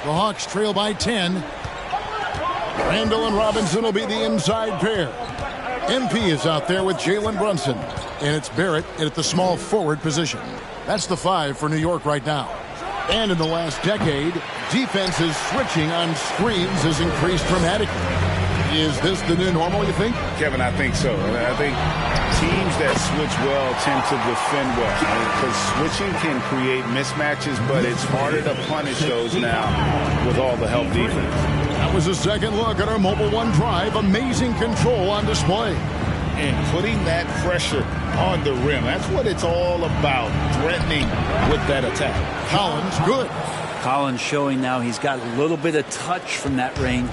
The Hawks trail by 10. Randall and Robinson will be the inside pair. MP is out there with Jalen Brunson. And it's Barrett at the small forward position. That's the 5 for New York right now. And in the last decade, defenses switching on screens has increased dramatically. Is this the new normal, you think? Kevin, I think so. I think teams that switch well tend to defend well. Because switching can create mismatches, but it's harder to punish those now with all the help defense. That was a second look at our Mobile One drive. Amazing control on display. And putting that pressure on the rim. That's what it's all about, threatening with that attack. Collins, good. Collins showing now he's got a little bit of touch from that range.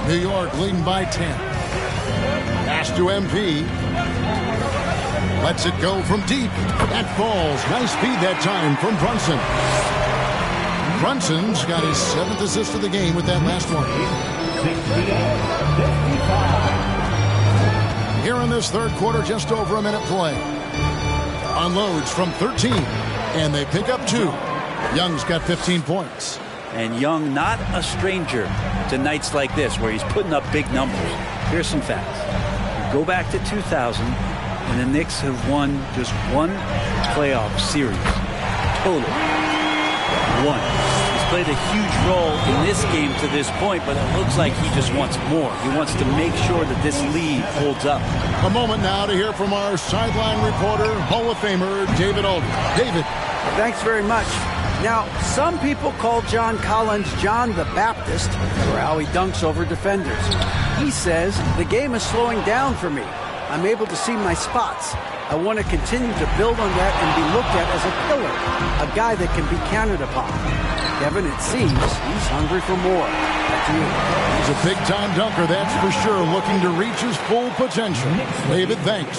New York leading by 10. Pass to MP. Lets it go from deep. That falls. Nice speed that time from Brunson. Brunson's got his 7th assist of the game with that last one. Here in this third quarter, just over a minute play. Unloads from 13, and they pick up 2. Young's got 15 points. And Young not a stranger to nights like this where he's putting up big numbers. Here's some facts. Go back to 2000, and the Knicks have won just 1 playoff series. Total. 1. Played a huge role in this game to this point, but it looks like he just wants more. He wants to make sure that this lead holds up. A moment now to hear from our sideline reporter, Hall of Famer David Aldridge. David. Thanks very much. Now, some people call John Collins John the Baptist for how he dunks over defenders. He says, the game is slowing down for me. I'm able to see my spots. I want to continue to build on that and be looked at as a pillar, a guy that can be counted upon. Kevin, it seems he's hungry for more. Back to you. He's a big-time dunker, that's for sure, looking to reach his full potential. David, thanks.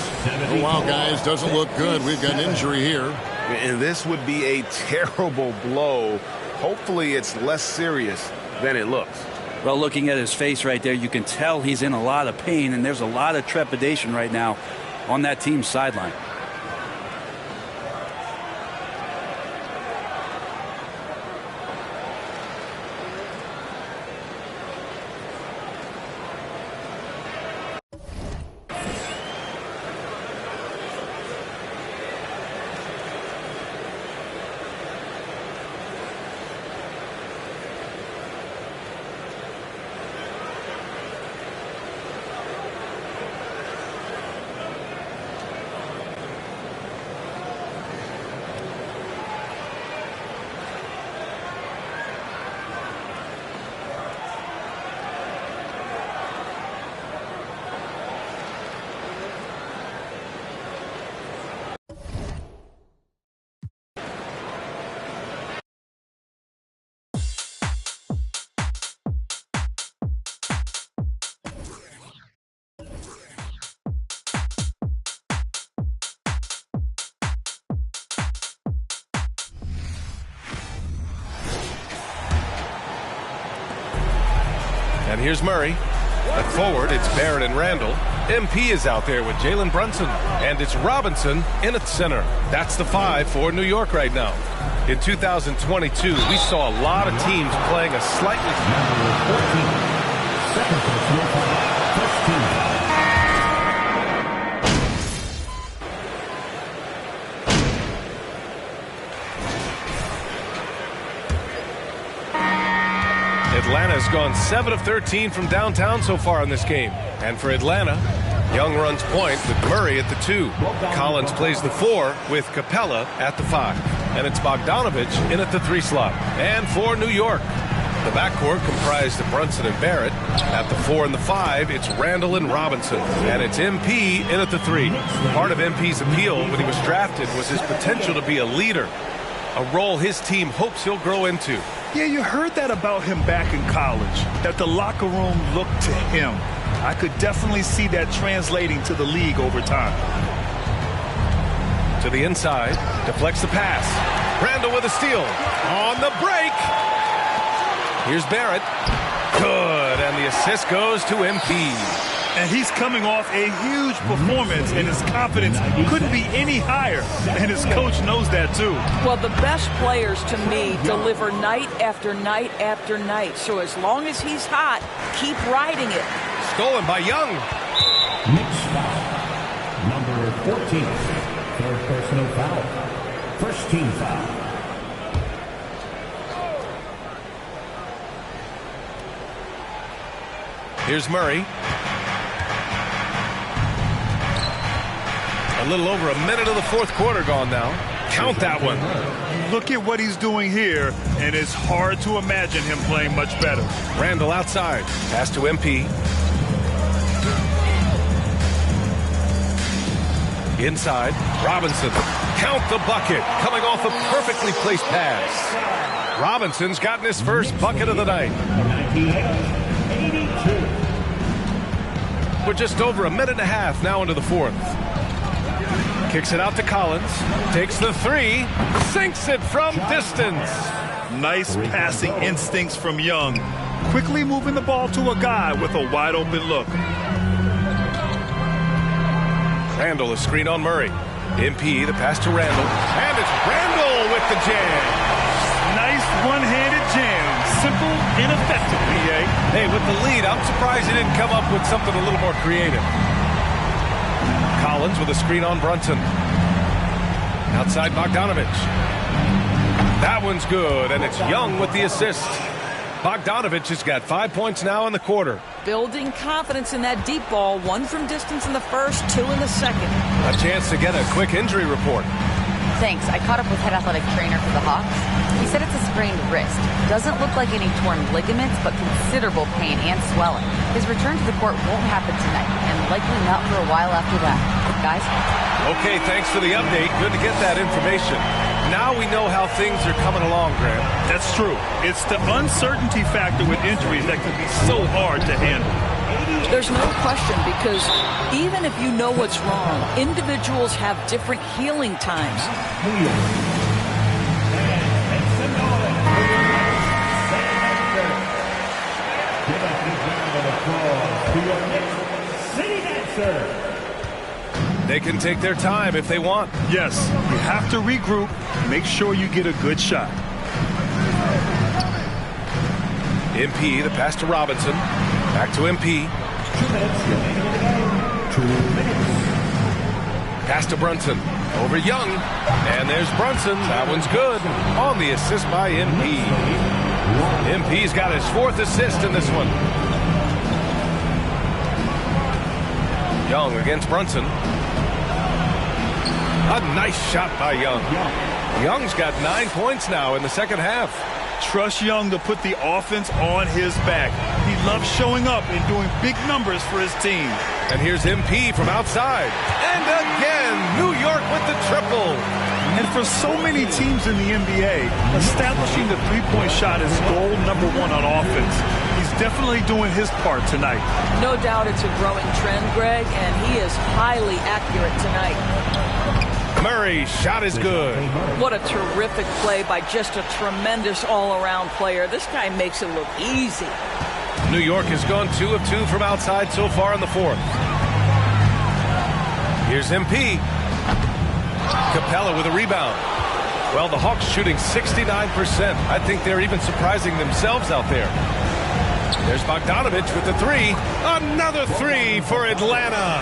Oh, wow, guys, doesn't look good. We've got an injury here. And this would be a terrible blow. Hopefully it's less serious than it looks. Well, looking at his face right there, you can tell he's in a lot of pain, and there's a lot of trepidation right now on that team's sideline. And here's Murray. At forward, it's Barrett and Randall. MP is out there with Jalen Brunson. And it's Robinson in at center. That's the 5 for New York right now. In 2022, we saw a lot of teams playing a slightly... Atlanta's gone 7 of 13 from downtown so far in this game. And for Atlanta, Young runs point with Murray at the 2. Collins plays the 4 with Capella at the 5. And it's Bogdanovich in at the 3 slot. And for New York, the backcourt comprised of Brunson and Barrett. At the 4 and the 5, it's Randall and Robinson. And it's MP in at the 3. Part of MP's appeal when he was drafted was his potential to be a leader, a role his team hopes he'll grow into. Yeah, you heard that about him back in college, that the locker room looked to him. I could definitely see that translating to the league over time. To the inside, deflects the pass. Randall with a steal. On the break. Here's Barrett. Good, and the assist goes to MP. And he's coming off a huge performance, and his confidence couldn't be any higher. And his coach knows that, too. Well, the best players, to me, deliver night after night after night. So as long as he's hot, keep riding it. Stolen by Young. Next foul. Number 14. Third personal foul. First team foul. Here's Murray. A little over a minute of the fourth quarter gone now. Count that one. Look at what he's doing here, and it's hard to imagine him playing much better. Randall outside. Pass to MP. Inside. Robinson. Count the bucket. Coming off a perfectly placed pass. Robinson's gotten his first bucket of the night. We're just over a minute and a half now into the fourth. Kicks it out to Collins. Takes the three. Sinks it from distance. Nice passing instincts from Young. Quickly moving the ball to a guy with a wide open look. Randall, a screen on Murray. MP, the pass to Randall. And it's Randall with the jam. Nice one-handed jam. Simple and effective, B.A. Hey, with the lead, I'm surprised he didn't come up with something a little more creative. Collins with a screen on Brunson. Outside Bogdanovich. That one's good, and it's Young with the assist. Bogdanovich has got 5 points now in the quarter. Building confidence in that deep ball. 1 from distance in the first, 2 in the second. A chance to get a quick injury report. Thanks. I caught up with head athletic trainer for the Hawks. He said it's a sprained wrist. Doesn't look like any torn ligaments, but considerable pain and swelling. His return to the court won't happen tonight, and likely not for a while after that. Guys? Okay, thanks for the update. Good to get that information. Now we know how things are coming along, Graham. That's true. It's the uncertainty factor with injuries that can be so hard to handle. There's no question, because even if you know what's wrong, individuals have different healing times. They can take their time if they want. Yes, you have to regroup. Make sure you get a good shot. MP, the pass to Robinson. Back to MP. 2 minutes. Pass to Brunson. Over Young. And there's Brunson. That one's good. On the assist by MP. MP's got his 4th assist in this one. Young against Brunson. A nice shot by Young. Young's got 9 points now in the second half. Trust Young to put the offense on his back. He loves showing up and doing big numbers for his team. And here's MP from outside. And again, New York with the triple. And for so many teams in the NBA, establishing the three-point shot is goal number 1 on offense. He's definitely doing his part tonight. No doubt it's a growing trend, Greg, and he is highly accurate tonight. Murray's shot is good. What a terrific play by just a tremendous all-around player. This guy makes it look easy. New York has gone 2 of 2 from outside so far in the fourth. Here's MP. Capella with a rebound. Well, the Hawks shooting 69%. I think they're even surprising themselves out there. There's Bogdanovich with the 3. Another 3 for Atlanta.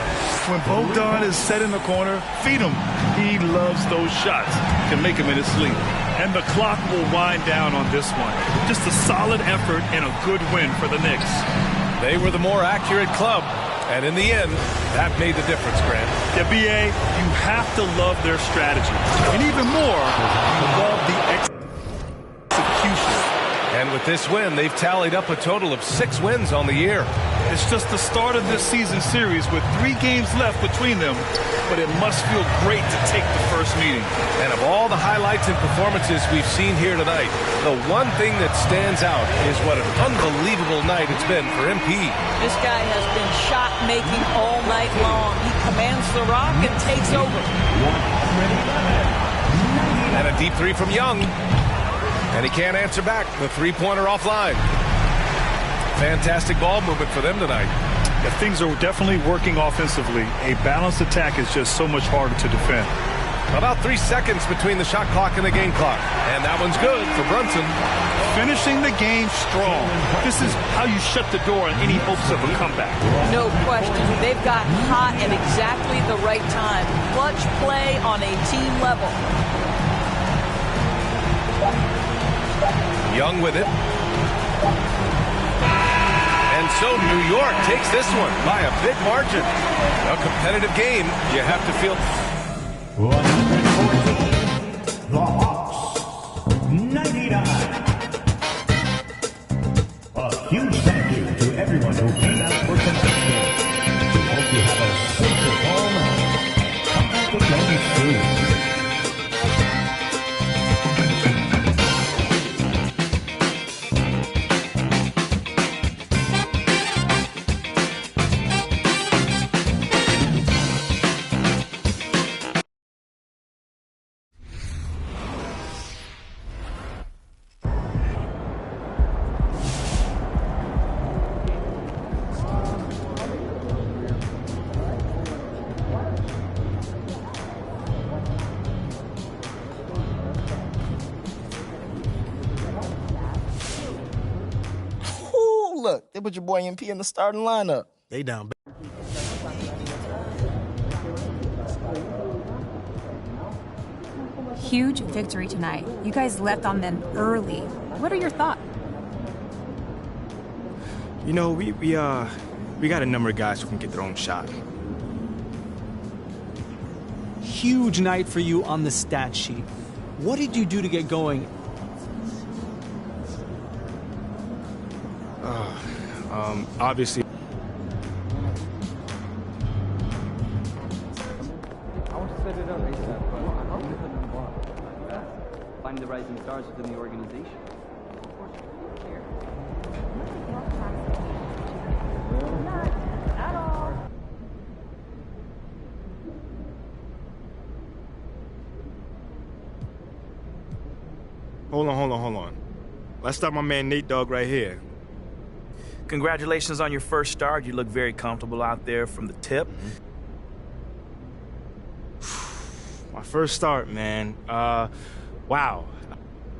When Bogdan is set in the corner, feed him. He loves those shots. Can make him in his sleep. And the clock will wind down on this one. Just a solid effort and a good win for the Knicks. They were the more accurate club. And in the end, that made the difference, Grant. Yeah, B.A., you have to love their strategy. And even more, you love the execution. And with this win, they've tallied up a total of 6 wins on the year. It's just the start of this season series with 3 games left between them, but it must feel great to take the first meeting. And of all the highlights and performances we've seen here tonight, the one thing that stands out is what an unbelievable night it's been for MP. This guy has been shot-making all night long. He commands the rock and takes over. And a deep 3 from Young. And he can't answer back. The 3-pointer offline. Fantastic ball movement for them tonight. If things are definitely working offensively, a balanced attack is just so much harder to defend. About 3 seconds between the shot clock and the game clock. And that one's good for Brunson. Finishing the game strong. This is how you shut the door on any hopes of a comeback. No question. They've got hot at exactly the right time. Clutch play on a team level. Young with it. And so New York takes this one by a big margin. A competitive game. You have to feel... 114, the Hawks, 99. A huge thank you to everyone who came out for tonight's game. We hope you have a safe home. Come back again soon. Look, they put your boy MP in the starting lineup. They down. Huge victory tonight. You guys left on them early. What are your thoughts? You know, we got a number of guys who can get their own shot. Huge night for you on the stat sheet. What did you do to get going? Obviously. I want to set it up ASAP, but find the rising stars within the organization. Hold on. Let's start my man Nate Dogg right here. Congratulations on your first start. You look very comfortable out there from the tip. My first start, man. Wow.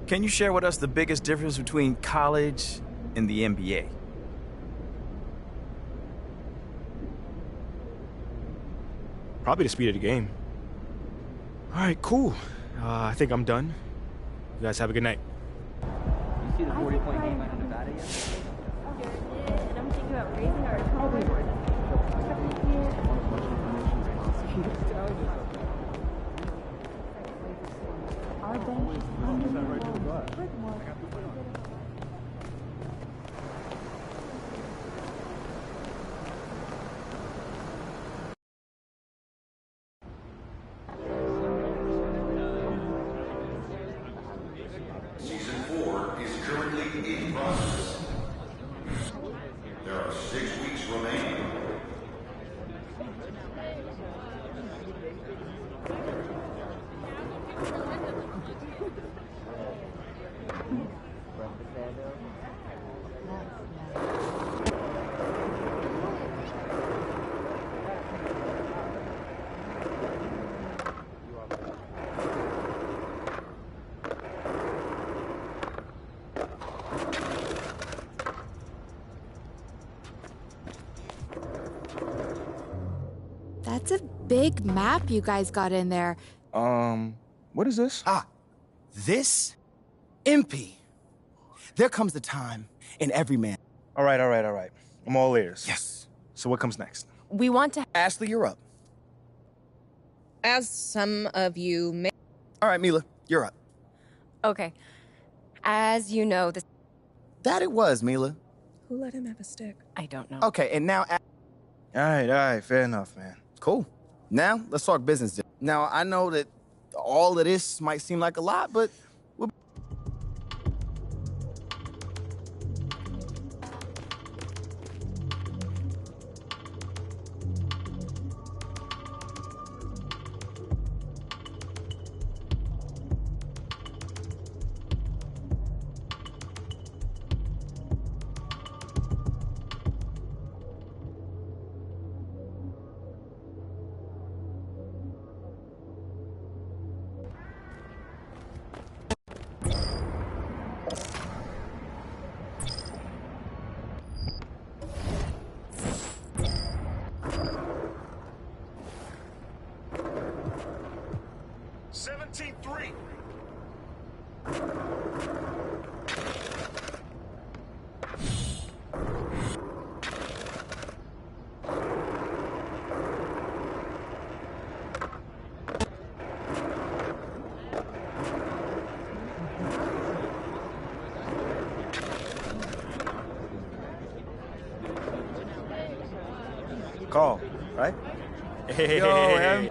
Can you share with us the biggest difference between college and the NBA? Probably the speed of the game. All right, cool. I think I'm done. You guys have a good night. You see the 40-point game out of Nevada yet? And I'm thinking about raising our total. Our bench is Season 4 is currently in process. There are 6 weeks remaining. That's a big map you guys got in there. What is this? This? MP. There comes the time in every man. All right. I'm all ears. Yes. So what comes next? We want to... Ashley, you're up. As some of you may... All right, Mila, you're up. Okay. As you know, this... That it was, Mila. Who let him have a stick? I don't know. Okay, and now... All right, fair enough, man. Cool. Now, let's talk business. Now, I know that all of this might seem like a lot, but... call, right? Hey. Yo, Em.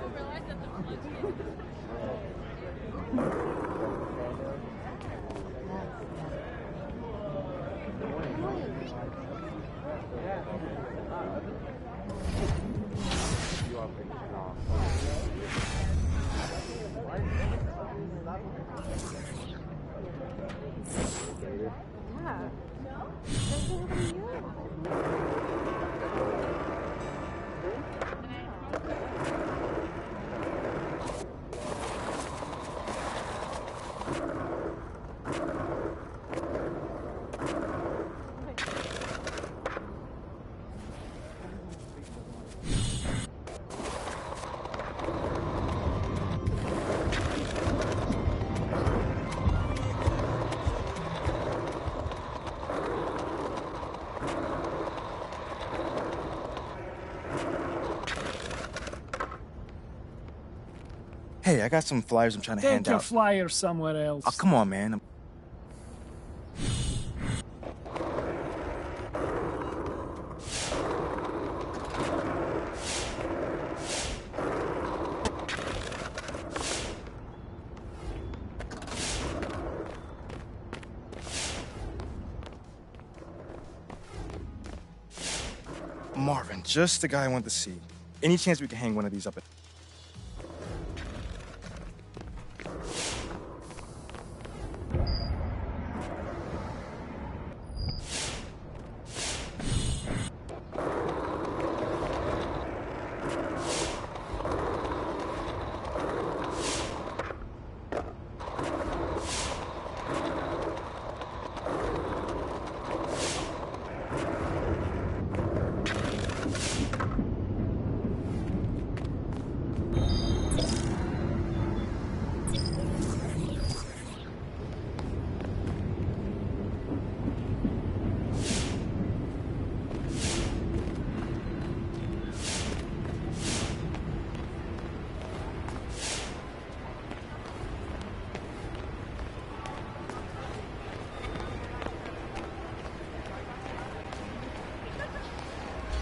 Hey, I got some flyers I'm trying to hand Take your out. flyer somewhere else. Oh, come on, man. Marvin, just the guy I want to see. Any chance we can hang one of these up?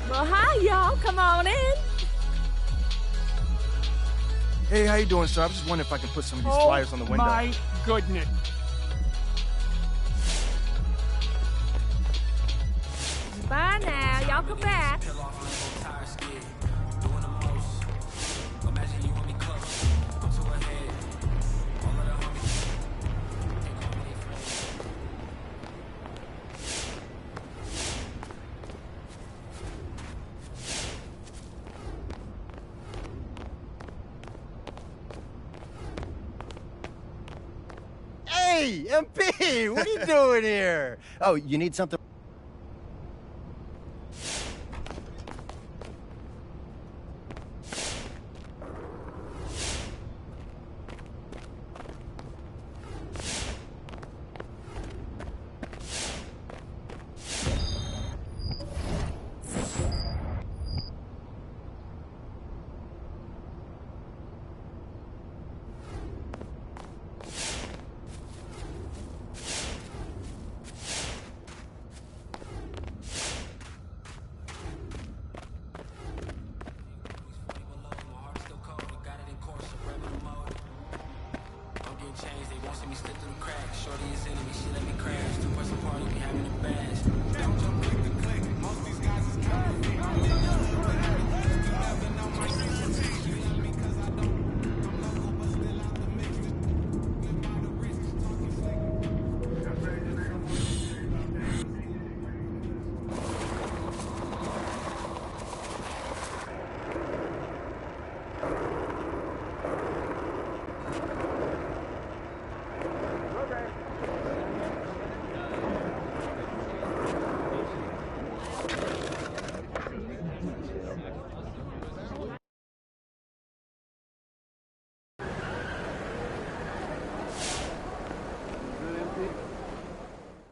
Well, hi, y'all. Come on in. Hey, how you doing, sir? I was just wondering if I can put some of these flyers on the window. My goodness. Bye now. Y'all come back. Hey, MP, what are you doing here? Oh, you need something?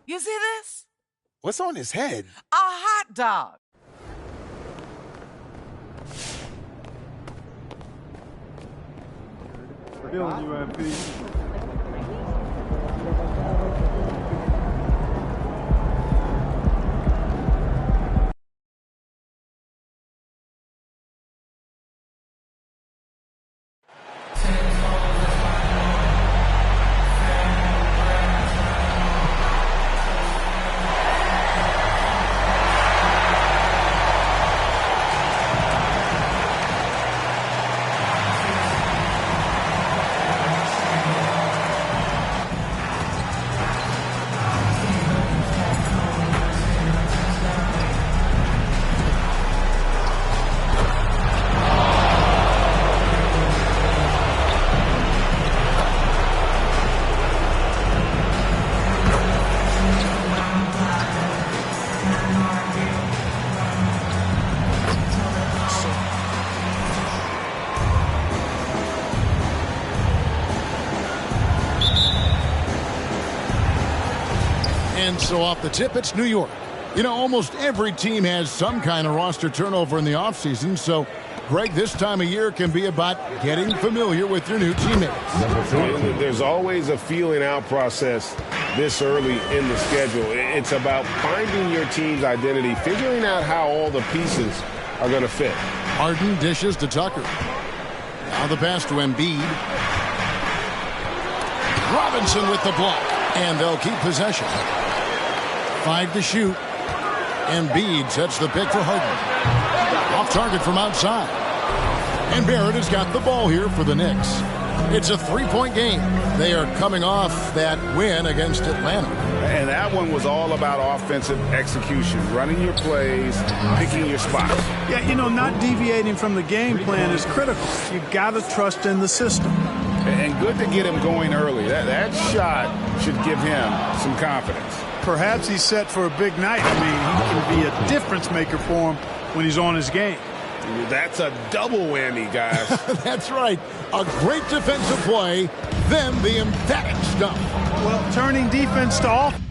You see this? What's on his head? A hot dog. Feeling you, MP. And so off the tip, it's New York. You know, almost every team has some kind of roster turnover in the offseason, so Greg, this time of year can be about getting familiar with your new teammates. There's always a feeling out process this early in the schedule. It's about finding your team's identity, figuring out how all the pieces are going to fit. Harden dishes to Tucker. Now the pass to Embiid. Robinson with the block, and they'll keep possession. 5 to shoot. Embiid sets the pick for Harden. Off target from outside. And Barrett has got the ball here for the Knicks. It's a 3-point game. They are coming off that win against Atlanta. And that one was all about offensive execution, running your plays, picking your spots. Yeah, you know, not deviating from the game plan is critical. You got to trust in the system. And good to get him going early. That shot should give him some confidence. Perhaps he's set for a big night. I mean, he can be a difference maker for him when he's on his game. That's a double whammy, guys. That's right. A great defensive play, then the emphatic stuff. Well, turning defense to offense.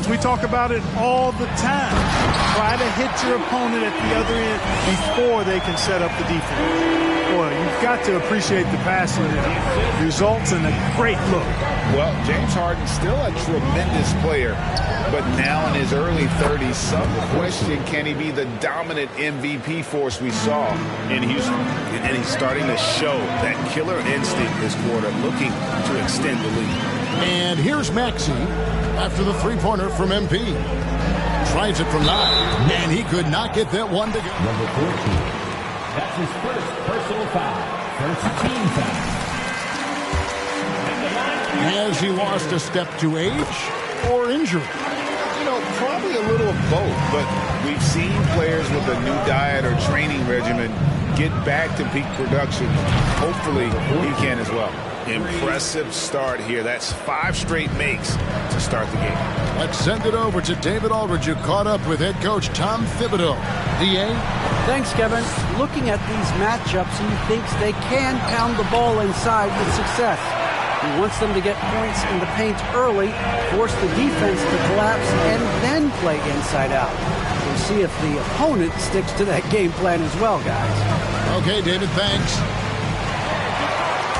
We talk about it all the time. Try to hit your opponent at the other end before they can set up the defense. Boy, you've got to appreciate the passing that results in a great look. Well, James Harden's still a tremendous player, but now in his early 30s, some question, can he be the dominant MVP force we saw in Houston? And he's starting to show that killer instinct this quarter, looking to extend the lead. And here's Maxey after the three-pointer from MP. Tries it from 9, and he could not get that one to go. Number 14. That's his first personal foul. First team foul. Has he lost a step to age or injury? You know, probably a little of both, but we've seen players with a new diet or training regimen get back to peak production. Hopefully, he can as well. Impressive start here. That's 5 straight makes to start the game. Let's send it over to David Aldridge, who caught up with head coach Tom Thibodeau. D.A.? Thanks, Kevin. Looking at these matchups, he thinks they can pound the ball inside with success. He wants them to get points in the paint early, force the defense to collapse, and then play inside out. We'll see if the opponent sticks to that game plan as well, guys. Okay, David, thanks.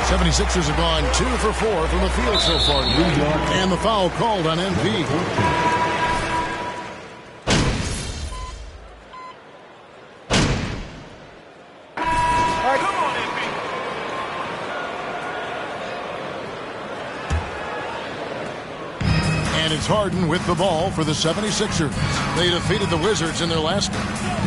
76ers have gone 2 for 4 from the field so far. And the foul called on MP. And it's Harden with the ball for the 76ers. They defeated the Wizards in their last game.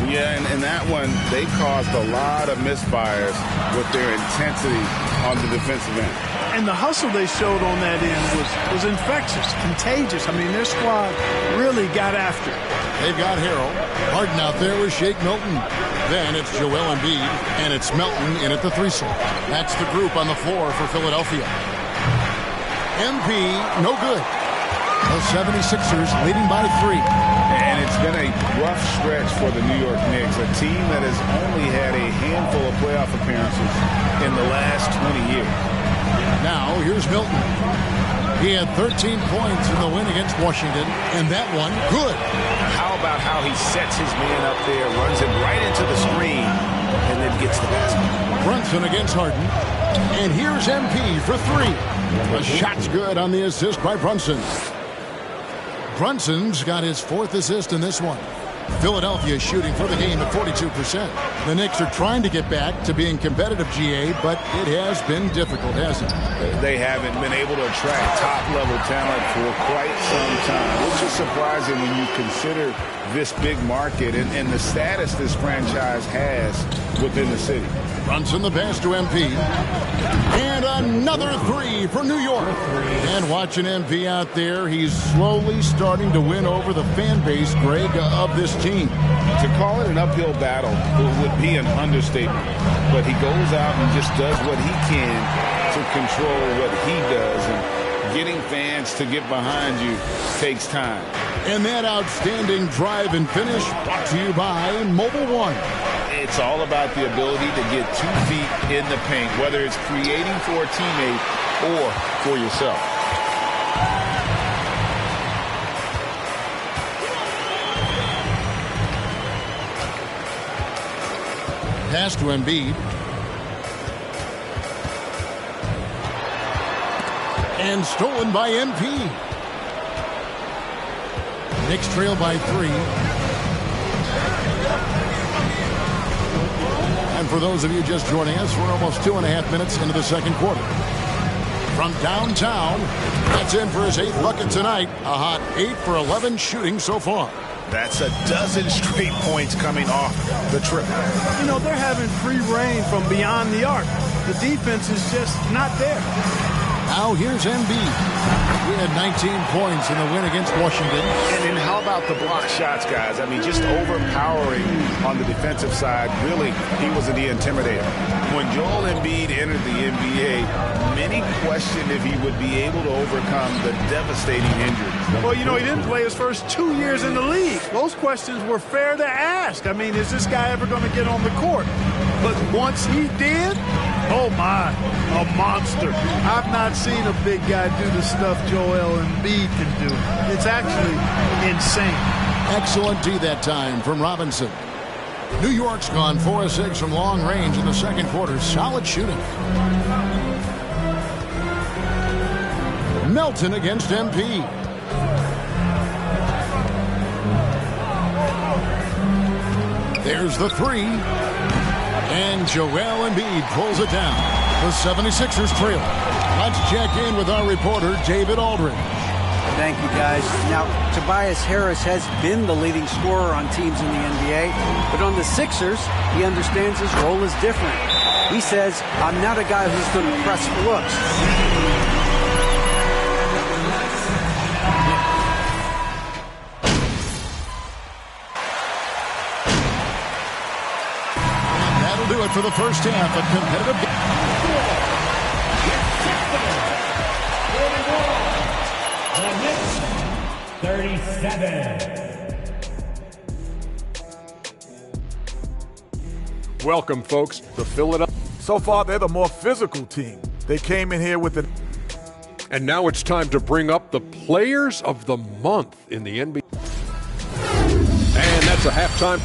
Yeah, and that one, they caused a lot of misfires with their intensity on the defensive end. And the hustle they showed on that end was infectious, contagious. I mean, their squad really got after it. They've got Harrell. Harden out there with Shake Milton. Then it's Joel Embiid, and it's Melton in at the 3 slot. That's the group on the floor for Philadelphia. MP, no good. The 76ers leading by 3. And it's been a rough stretch for the New York Knicks, a team that has only had a handful of playoff appearances in the last 20 years. Now, here's Milton. He had 13 points in the win against Washington, and that one, good. How about how he sets his man up there, runs him right into the screen, and then gets the basket. Brunson against Harden. And here's MP for 3. The shot's good on the assist by Brunson. Brunson's got his 4th assist in this one. Philadelphia is shooting for the game at 42%. The Knicks are trying to get back to being competitive, GA, but it has been difficult, hasn't it? They haven't been able to attract top-level talent for quite some time, which is surprising when you consider this big market and the status this franchise has within the city. Brunson the pass to MP. And another 3 for New York. And watching MP out there, he's slowly starting to win over the fan base, Greg, of this team. To call it an uphill battle would be an understatement. But he goes out and just does what he can to control what he does. And getting fans to get behind you takes time. And that outstanding drive and finish brought to you by Mobile One. It's all about the ability to get 2 feet in the paint, whether it's creating for a teammate or for yourself. Pass to Embiid. And stolen by MP. Knicks trail by 3. And for those of you just joining us, we're almost 2.5 minutes into the second quarter. From downtown, that's in for his 8th bucket tonight. A hot 8 for 11 shooting so far. That's a dozen straight points coming off the trip. You know, they're having free reign from beyond the arc. The defense is just not there. Now here's Embiid. We had 19 points in the win against Washington. And then how about the block shots, guys? I mean, just overpowering on the defensive side. Really, he was the intimidator. When Joel Embiid entered the NBA, many questioned if he would be able to overcome the devastating injury. Well, you know, he didn't play his first 2 years in the league. Those questions were fair to ask. I mean, is this guy ever going to get on the court? But once he did, oh my, a monster. I've not seen a big guy do the stuff Joel Embiid can do. It's actually insane. Excellent D that time from Robinson. New York's gone 4 of 6 from long range in the second quarter. Solid shooting. Melton against MP. There's the 3. And Joel Embiid pulls it down. The 76ers trail. Let's check in with our reporter, David Aldridge. Thank you, guys. Now, Tobias Harris has been the leading scorer on teams in the NBA, but on the Sixers, he understands his role is different. He says, I'm not a guy who's going to press for looks. Do it for the first half of competitive game. 37. Welcome, folks, to Philadelphia. So far, they're the more physical team. They came in here with an... And now it's time to bring up the Players of the Month in the NBA. And that's a halftime.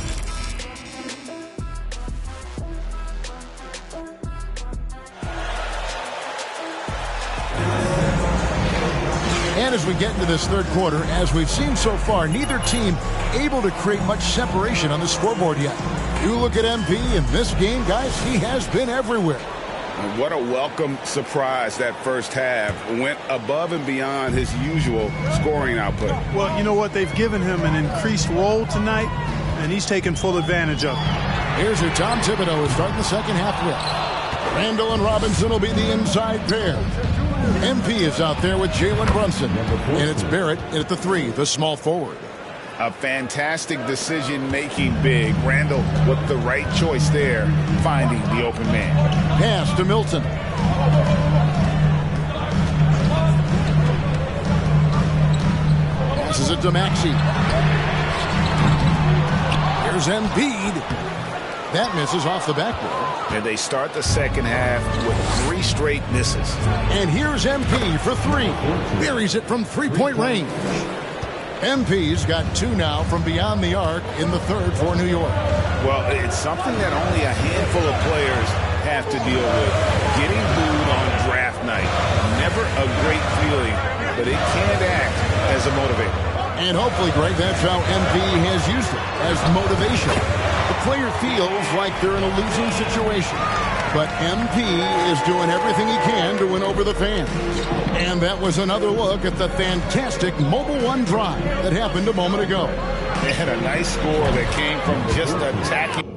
And as we get into this third quarter, as we've seen so far, neither team able to create much separation on the scoreboard yet. You look at MP in this game, guys, he has been everywhere. What a welcome surprise that first half. Went above and beyond his usual scoring output. Well, you know what? They've given him an increased role tonight, and he's taken full advantage of it. Here's who Tom Thibodeau is starting the second half with. Randall and Robinson will be the inside pair. MP is out there with Jalen Brunson. And it's Barrett at the 3, the small forward. A fantastic decision-making big. Randall with the right choice there, finding the open man. Pass to Milton. Passes it to Maxey. Here's Embiid. That misses off the backboard. And they start the second half with 3 straight misses. And here's MP for 3. Buries it from three-point range. MP's got 2 now from beyond the arc in the third for New York. Well, it's something that only a handful of players have to deal with. Getting booed on draft night. Never a great feeling, but it can act as a motivator. And hopefully, Greg, that's how MP has used it, as motivation. The player feels like they're in a losing situation. But MP is doing everything he can to win over the fans. And that was another look at the fantastic Mobile One drive that happened a moment ago. They had a nice score that came from just attacking.